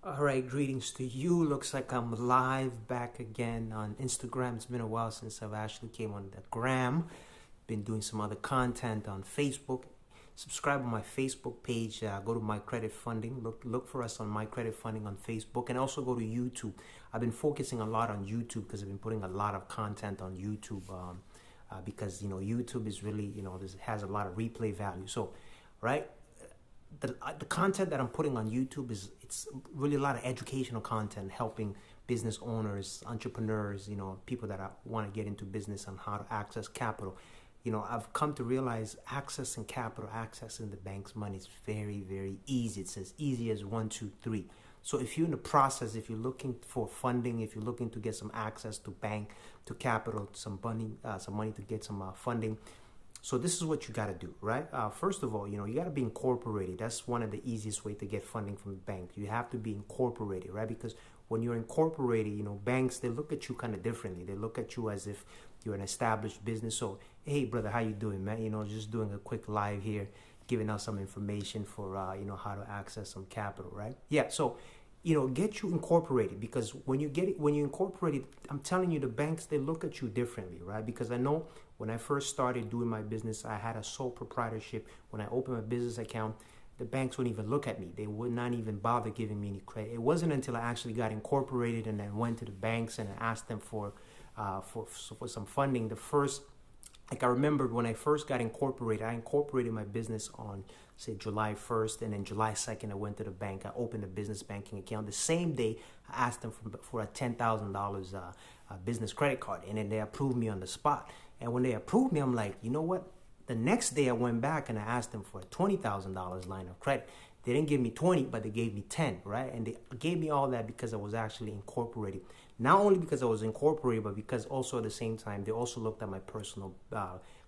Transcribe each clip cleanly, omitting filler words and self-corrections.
All right, greetings to you. Looks like I'm live back again on Instagram. It's been a while since I've actually came on the gram. Been doing some other content on Facebook. Subscribe on my Facebook page. Go to My Credit Funding. Look for us on My Credit Funding on Facebook, and also go to YouTube. I've been focusing a lot on YouTube because I've been putting a lot of content on YouTube because YouTube is really has a lot of replay value. So, right. The content that I'm putting on YouTube it's really a lot of educational content helping business owners, entrepreneurs, people that want to get into business on how to access capital. I've come to realize accessing capital, accessing the bank's money is very, very easy. It's as easy as 1, 2, 3. So if you're in the process, if you're looking for funding, if you're looking to get some access to bank, to capital, some money to get some funding, so this is what you got to do, right? First of all, you got to be incorporated. That's one of the easiest way to get funding from the bank. You have to be incorporated, right? Because when you're incorporated, banks, they look at you kind of differently. They look at you as if you're an established business. So, hey, brother, how you doing, man? Just doing a quick live here, giving out some information for, how to access some capital, right? Yeah, so, get you incorporated, because when you incorporate it, I'm telling you, the banks, they look at you differently, right? Because I know when I first started doing my business, I had a sole proprietorship. When I opened my business account, the banks wouldn't even look at me. They would not even bother giving me any credit. It wasn't until I actually got incorporated and then went to the banks and I asked them for some funding. I remember when I first got incorporated, I incorporated my business on, say, July 1st, and then July 2nd, I went to the bank. I opened a business banking account. The same day, I asked them for a $10,000 business credit card, and then they approved me on the spot. And when they approved me, I'm like, you know what? The next day, I went back and I asked them for a $20,000 line of credit. They didn't give me 20, but they gave me 10, right? And they gave me all that because I was actually incorporated. Not only because I was incorporated, but because also at the same time, they also looked at my personal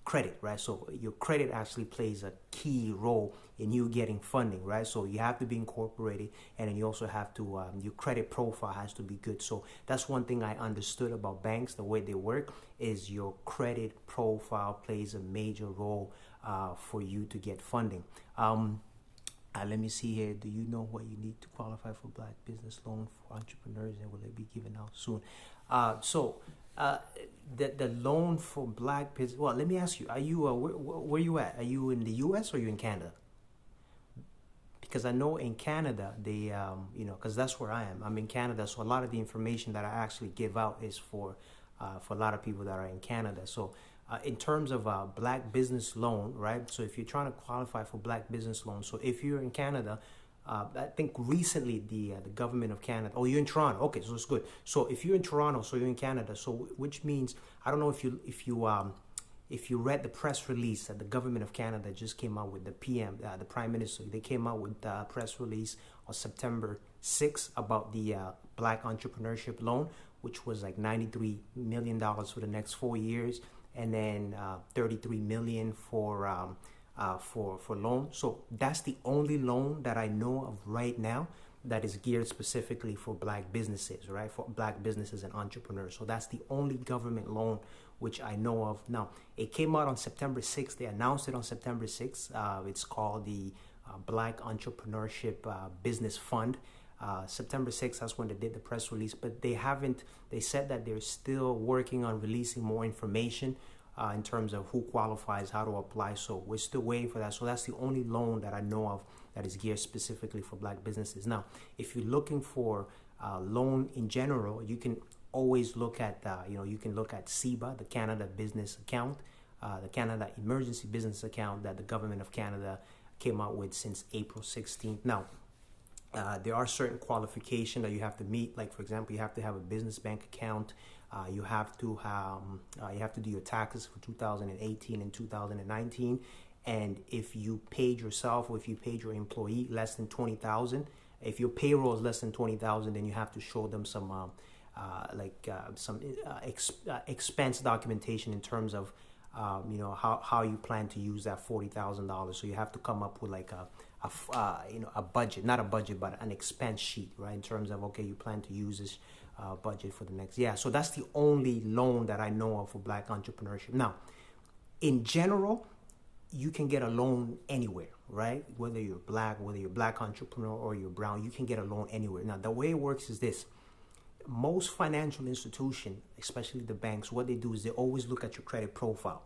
credit, right? So your credit actually plays a key role in you getting funding, right? So you have to be incorporated, and then you also have to, your credit profile has to be good. So that's one thing I understood about banks, the way they work, is your credit profile plays a major role for you to get funding. Let me see here. Do you know what you need to qualify for Black Business Loan for entrepreneurs, and will it be given out soon? The loan for Black business. Well, let me ask you. Are you where you at? Are you in the U.S. or are you in Canada? Because I know in Canada they because that's where I am. I'm in Canada, so a lot of the information that I actually give out is for a lot of people that are in Canada. So. In terms of Black business loan, right? So if you're trying to qualify for Black business loan, so if you're in Canada, I think recently the government of Canada. Oh, you're in Toronto. Okay, so it's good. So if you're in Toronto, so you're in Canada. So which means I don't know if you read the press release that the government of Canada just came out with, the PM, the Prime Minister. They came out with a press release on September 6th about the Black entrepreneurship loan, which was like $93 million for the next 4 years. And then $33 million for loan. So that's the only loan that I know of right now that is geared specifically for Black businesses, right? For Black businesses and entrepreneurs. So that's the only government loan which I know of. Now, it came out on September 6th. They announced it on September 6th. It's called the Black Entrepreneurship Business Fund. September 6th, that's when they did the press release, but they said that they're still working on releasing more information in terms of who qualifies, how to apply. So we're still waiting for that. So that's the only loan that I know of that is geared specifically for Black businesses. Now, if you're looking for loan in general, you can always look at, you can look at CEBA, the Canada Business Account, the Canada Emergency Business Account that the government of Canada came out with since April 16th. Now, there are certain qualifications that you have to meet. Like, for example, you have to have a business bank account. You have to do your taxes for 2018 and 2019. And if you paid yourself or if you paid your employee less than $20,000, if your payroll is less than $20,000, then you have to show them some expense documentation in terms of how you plan to use that $40,000. So you have to come up with like a budget, not a budget, but an expense sheet, right? In terms of, okay, you plan to use this budget for the next. Yeah, so that's the only loan that I know of for Black entrepreneurship. Now, in general, you can get a loan anywhere, right? Whether you're black, whether you're a black entrepreneur or you're brown, you can get a loan anywhere. Now, the way it works is this. Most financial institutions, especially the banks, what they do is they always look at your credit profile,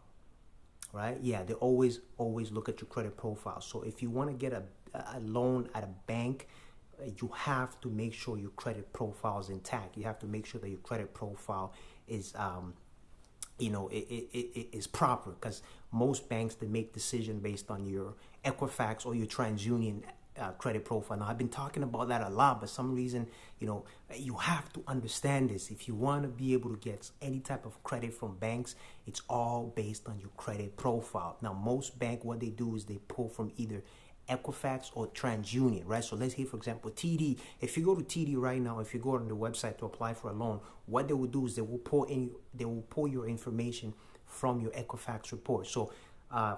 right? Yeah, they always look at your credit profile. So if you want to get a loan at a bank, you have to make sure your credit profile is intact. You have to make sure that your credit profile is it is proper, because most banks, they make decision based on your Equifax or your TransUnion credit profile. Now, I've been talking about that a lot, but some reason, you have to understand this. If you want to be able to get any type of credit from banks, it's all based on your credit profile. Now, most bank, what they do is they pull from either Equifax or TransUnion, right? So let's say, for example, TD. If you go to TD right now, if you go on the website to apply for a loan, what they will do is they will pull your information from your Equifax report. So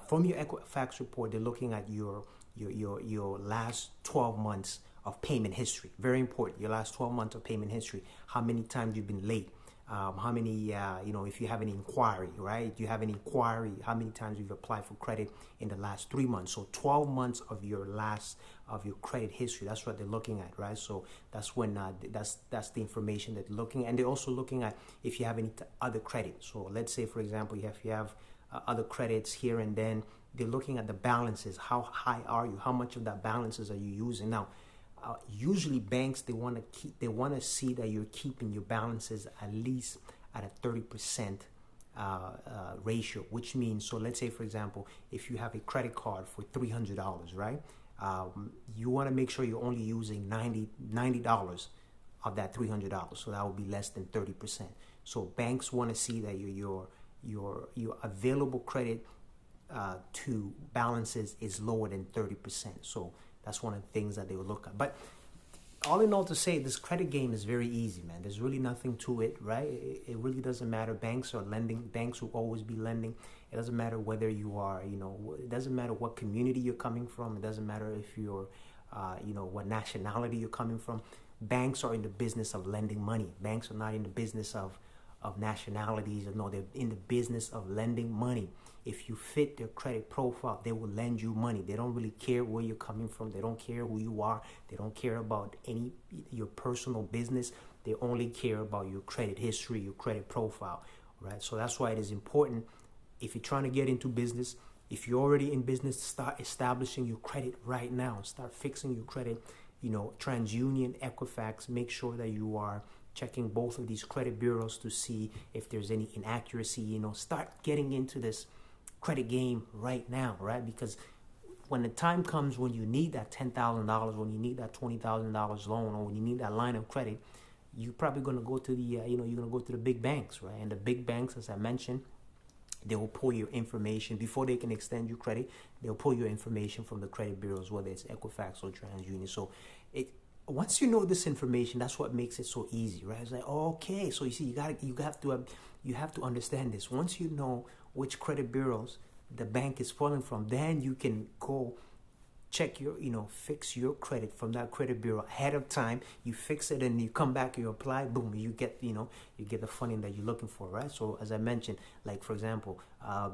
from your Equifax report, they're looking at your last 12 months of payment history. Very important. Your last 12 months of payment history. How many times you've been late. How many, if you have any inquiry, right? Do you have any inquiry? How many times you've applied for credit in the last 3 months? So 12 months of your credit history. That's what they're looking at, right? So that's when that's the information that they're looking at. And they're also looking at if you have any other credit. So let's say, for example, if you have other credits here and then, they're looking at the balances. How high are you? How much of that balances are you using now? Usually banks, they want to see that you're keeping your balances at least at a 30% ratio, which means, so let's say, for example, if you have a credit card for $300, right? You want to make sure you're only using $90 of that $300. So that would be less than 30%. So banks want to see that your available credit to balances is lower than 30%. So that's one of the things that they will look at. But all in all, to say, this credit game is very easy, man. There's really nothing to it, right? It really doesn't matter. Banks are lending. Banks will always be lending. It doesn't matter whether you are, it doesn't matter what community you're coming from. It doesn't matter if you're, what nationality you're coming from. Banks are in the business of lending money. Banks are not in the business of nationalities. No, they're in the business of lending money. If you fit their credit profile, they will lend you money. They don't really care where you're coming from. They don't care who you are. They don't care about your personal business. They only care about your credit history, your credit profile, right? So that's why it is important, if you're trying to get into business, if you're already in business, start establishing your credit right now. Start fixing your credit. TransUnion, Equifax, make sure that you are checking both of these credit bureaus to see if there's any inaccuracy. Start getting into this credit game right now, right? Because when the time comes when you need that $10,000, when you need that $20,000 loan, or when you need that line of credit, you're probably going to go to you're going to go to the big banks, right? And the big banks, as I mentioned, they will pull your information before they can extend you credit. They'll pull your information from the credit bureaus, whether it's Equifax or TransUnion. So once you know this information, that's what makes it so easy, right? It's like, okay, so you see, you have to understand this. Once you know which credit bureaus the bank is pulling from, then you can go check your, fix your credit from that credit bureau ahead of time. You fix it and you come back, you apply, boom, you get, you get the funding that you're looking for, right? So as I mentioned, like for example, I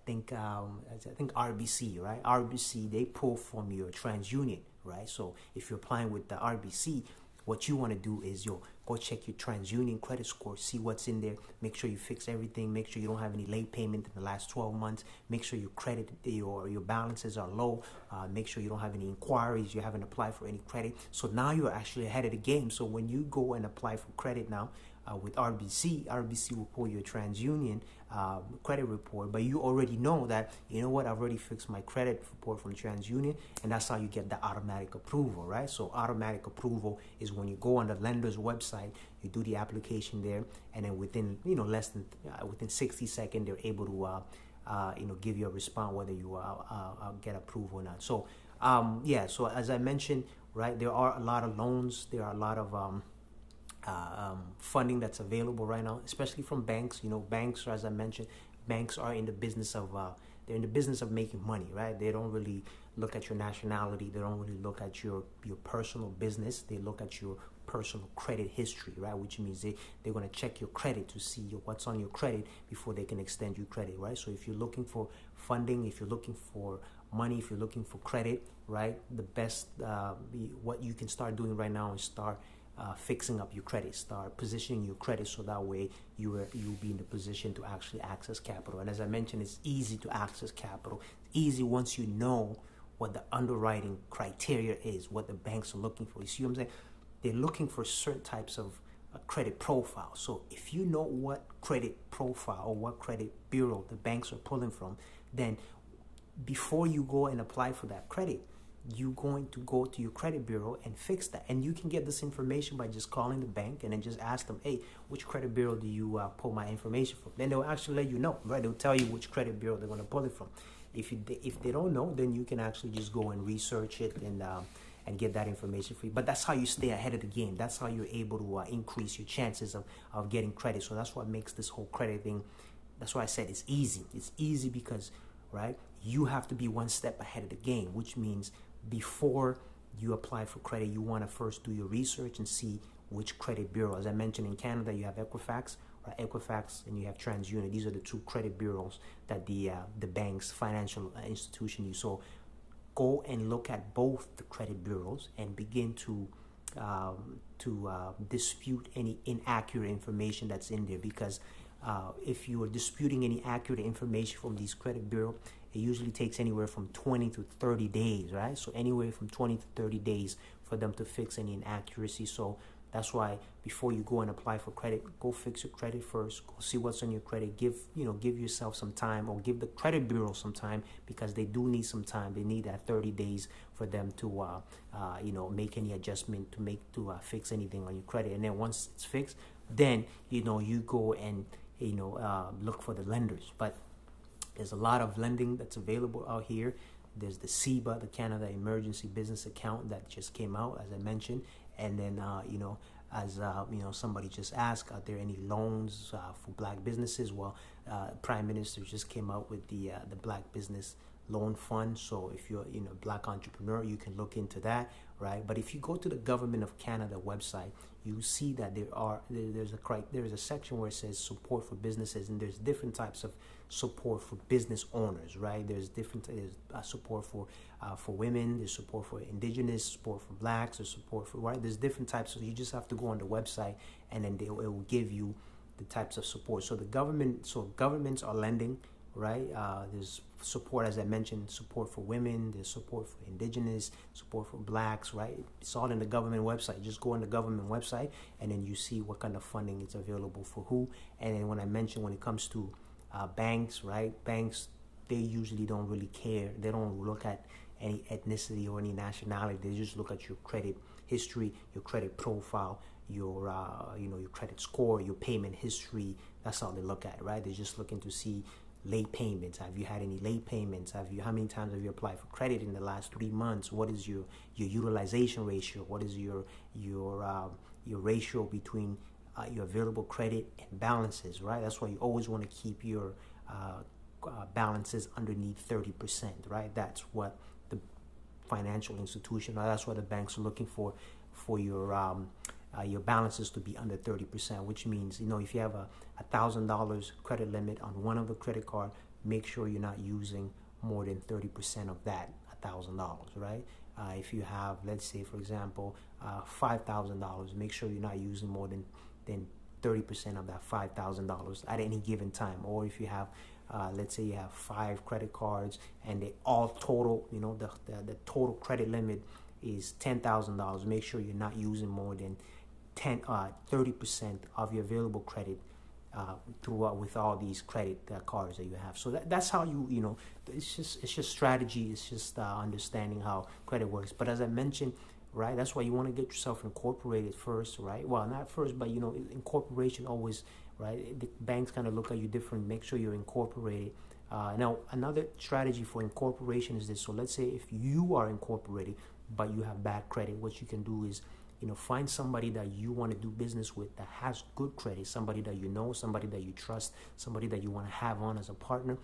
think RBC, right? RBC, they pull from your TransUnion, right? So if you're applying with the RBC, what you want to do is go check your TransUnion credit score, see what's in there, make sure you fix everything, make sure you don't have any late payment in the last 12 months, make sure your credit, your balances are low, make sure you don't have any inquiries, you haven't applied for any credit. So now you're actually ahead of the game. So when you go and apply for credit now with RBC will pull your TransUnion credit report, but you already know that, I've already fixed my credit report from TransUnion, and that's how you get the automatic approval, right? So automatic approval is when you go on the lender's website, you do the application there, and then within, within 60 seconds, they're able to, give you a response whether you get approval or not. So, so as I mentioned, right, there are a lot of loans, there are a lot of funding that's available right now, especially from banks. Banks, as I mentioned, banks are in the business of they're in the business of making money, right? They don't really look at your nationality. They don't really look at your personal business. They look at your personal credit history, right? Which means they're going to check your credit to see what's on your credit before they can extend you credit, right? So if you're looking for funding, if you're looking for money, if you're looking for credit, right, the best, what you can start doing right now is start fixing up your credit, start positioning your credit so that way you'll be in the position to actually access capital. And as I mentioned, it's easy to access capital. It's easy once you know what the underwriting criteria is, what the banks are looking for. You see what I'm saying? They're looking for certain types of credit profile. So if you know what credit profile or what credit bureau the banks are pulling from, then before you go and apply for that credit, you're going to go to your credit bureau and fix that. And you can get this information by just calling the bank and then just ask them, hey, which credit bureau do you pull my information from? Then they'll actually let you know, right? They'll tell you which credit bureau they're going to pull it from. If they don't know, then you can actually just go and research it and get that information for you. But that's how you stay ahead of the game. That's how you're able to increase your chances of getting credit. So that's what makes this whole credit thing, that's why I said it's easy. It's easy because, right, you have to be one step ahead of the game, which means before you apply for credit, you want to first do your research and see which credit bureau. As I mentioned, in Canada, you have Equifax, and you have TransUnion. These are the two credit bureaus that the banks, financial institution use. So go and look at both the credit bureaus and begin to dispute any inaccurate information that's in there, because if you are disputing any accurate information from these credit bureaus, it usually takes anywhere from 20 to 30 days, right? So anywhere from 20 to 30 days for them to fix any inaccuracy. So that's why before you go and apply for credit, go fix your credit first. Go see what's on your credit. Give yourself some time, or give the credit bureau some time, because they do need some time. They need that 30 days for them to make any adjustment to fix anything on your credit. And then once it's fixed, then you go and look for the lenders. But there's a lot of lending that's available out here. There's the CEBA, the Canada Emergency Business Account, that just came out, as I mentioned. And then, somebody just asked, are there any loans for black businesses? Well, Prime Minister just came out with the Black Business Loan Fund. So if you're a black entrepreneur, you can look into that, right? But if you go to the Government of Canada website, you see that there's a section where it says support for businesses, and there's different types of support for business owners, right? There's support for women, there's support for indigenous, support for blacks, there's support for, right? There's different types. So you just have to go on the website, and then it will give you the types of support. So governments are lending, right? There's support, as I mentioned, support for women, there's support for indigenous, support for blacks, right? It's all in the government website. Just go on the government website, and then you see what kind of funding is available for who. And then when it comes to banks, right? Banks, they usually don't really care. They don't look at any ethnicity or any nationality. They just look at your credit history, your credit profile, your credit score, your payment history. That's all they look at, right? They're just looking to see late payments. Have you had any late payments? How many times have you applied for credit in the last 3 months? What is your utilization ratio? What is your ratio between your available credit and balances, right? That's why you always want to keep your balances underneath 30%, right? That's what the financial institution, that's what the banks are looking for your balances to be under 30%, which means, if you have a $1,000 credit limit on one of the credit card, make sure you're not using more than 30% of that $1,000, right? If you have, let's say, for example, $5,000, make sure you're not using more than 30% of that $5,000 at any given time. Or if you have, let's say you have 5 credit cards and they all total, the total credit limit is $10,000. Make sure you're not using more than 30% of your available credit throughout with all these credit cards that you have. So that's how it's just strategy. It's just understanding how credit works. But as I mentioned, right, that's why you want to get yourself incorporated first, right? Well, not first, but incorporation always, right? The banks kind of look at you different. Make sure you're incorporated. Now, another strategy for incorporation is this. So let's say if you are incorporated, but you have bad credit, what you can do is, find somebody that you want to do business with that has good credit, somebody that somebody that you trust, somebody that you want to have on as a partner.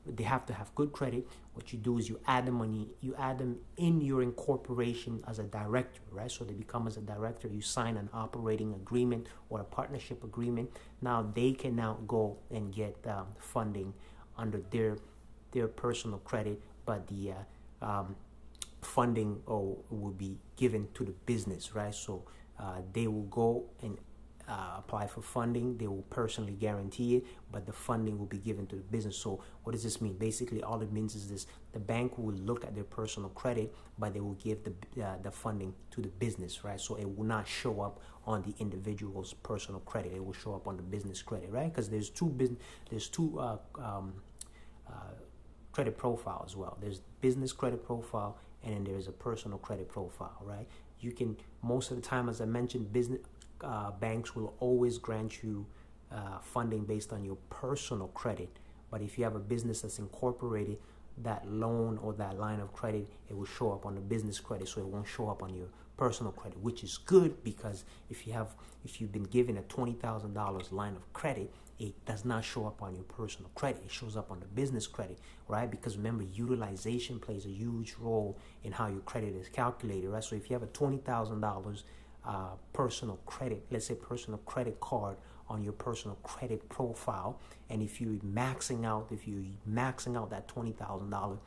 they have to have good credit. What you do is you add them in your incorporation as a director, right? So they become as a director. You sign an operating agreement or a partnership agreement. Now they can now go and get funding under their personal credit, but the funding will be given to the business, right? So they will go and apply for funding. They will personally guarantee it, but the funding will be given to the business. So what does this mean? Basically, all it means is this: the bank will look at their personal credit, but they will give the funding to the business, right? So it will not show up on the individual's personal credit. It will show up on the business credit, right? Because there's two credit profile as well. There's business credit profile, and then there's a personal credit profile, right? You can, most of the time, as I mentioned, business banks will always grant you funding based on your personal credit. But if you have a business that's incorporated, that loan or that line of credit, it will show up on the business credit, so it won't show up on your personal credit, which is good, because if you've been given a $20,000 line of credit, it does not show up on your personal credit. It shows up on the business credit, right? Because remember, utilization plays a huge role in how your credit is calculated, right? So if you have a $20,000 personal credit, let's say personal credit card on your personal credit profile, and if you're maxing out that $20,000,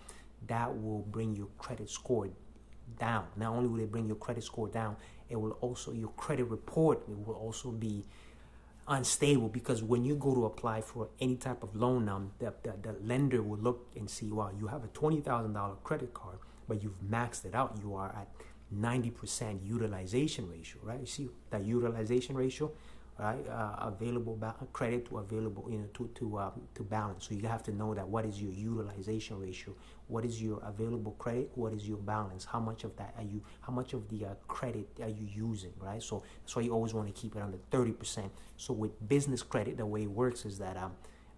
that will bring your credit score down. Not only will it bring your credit score down, it will also, your credit report, it will also be unstable, because when you go to apply for any type of loan now, the lender will look and see, wow, you have a $20,000 credit card, but you've maxed it out. You are at 90% utilization ratio, right? You see that utilization ratio, right? Available credit to available, to balance. So you have to know that what is your utilization ratio, what is your available credit, what is your balance, how much of that how much of the credit are you using, right? So that's why you always want to keep it under 30%. So with business credit, the way it works is that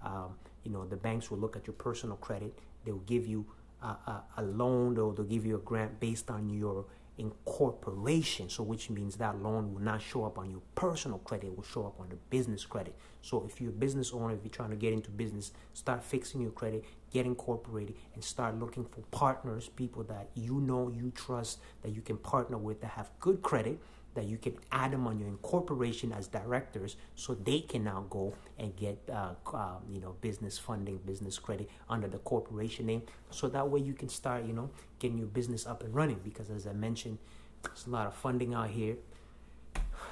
the banks will look at your personal credit. They'll give you a loan, or they'll give you a grant based on your incorporation, so which means that loan will not show up on your personal credit, it will show up on the business credit. So if you're a business owner, if you're trying to get into business, start fixing your credit, get incorporated, and start looking for partners, people that you trust, that you can partner with, that have good credit, that you can add them on your incorporation as directors, so they can now go and get business funding, business credit under the corporation name, so that way you can start getting your business up and running. Because as I mentioned, there's a lot of funding out here.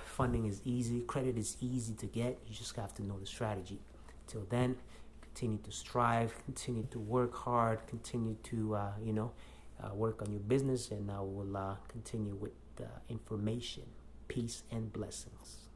Funding is easy, credit is easy to get. You just have to know the strategy. Till then, continue to strive, continue to work hard, continue to work on your business, and I will continue with information. Peace and blessings.